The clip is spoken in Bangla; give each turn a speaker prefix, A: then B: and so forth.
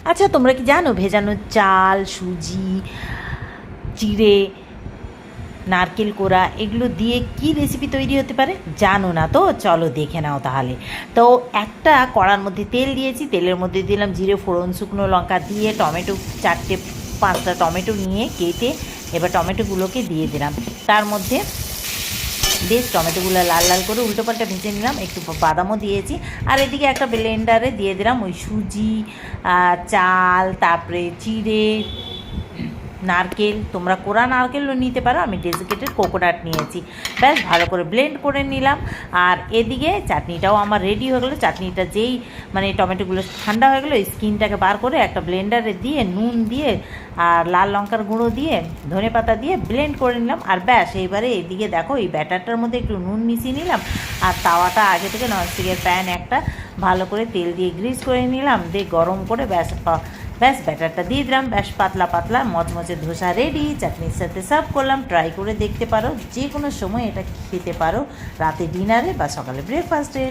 A: আচ্ছা, তোমরা কি জানো ভেজানো চাল, সুজি, চিড়ে, নারকেল কোড়া এগুলো দিয়ে কি রেসিপি তৈরি হতে পারে? জানো না তো? চলো দেখে নাও তাহলে। তো একটা কড়ার মধ্যে তেল দিয়েছি, তেলের মধ্যে দিলাম জিরে ফোড়ন, শুকনো লঙ্কা দিয়ে টমেটো 4-5টা টমেটো নিয়ে কেটে এবার টমেটোগুলোকে দিয়ে দিলাম। তার মধ্যে বেশ টমেটোগুলো লাল লাল করে উল্টোপাল্টা ভেজে নিলাম, একটু বাদামও দিয়েছি। আর এদিকে একটা ব্লেন্ডারে দিয়ে দিলাম ওই সুজি, চাল, তারপরে চিড়ে, নারকেল, তোমরা কোরা নারকেলও নিতে পারো, আমি ডেজিকেটেড কোকোনাট নিয়েছি। ব্যাস ভালো করে ব্লেন্ড করে নিলাম। আর এদিকে চাটনিটাও আমার রেডি হয়ে গেলো। চাটনিটা যেই টমেটোগুলো ঠান্ডা হয়ে গেলো, স্কিনটাকে বার করে একটা ব্লেন্ডারে দিয়ে নুন দিয়ে আর লাল লঙ্কার গুঁড়ো দিয়ে ধনে পাতা দিয়ে ব্লেন্ড করে নিলাম। আর ব্যাস এইবারে এদিকে দেখো এই ব্যাটারটার মধ্যে একটু নুন মিশিয়ে নিলাম। আর তাওয়াটা আগে থেকে ননস্টিকের প্যান একটা ভালো করে তেল দিয়ে গ্রিস করে নিলাম, দিয়ে গরম করে ব্যাস ব্যাটারটা দিয়ে দিলাম। ব্যাস পাতলা পাতলা মচমচে ধোসা রেডি। চাটনির সাথে সার্ভ করলাম। ট্রাই করে দেখতে পারো, যে কোনো সময় এটা খেতে পারো, রাতে ডিনারে বা সকালে ব্রেকফাস্টে।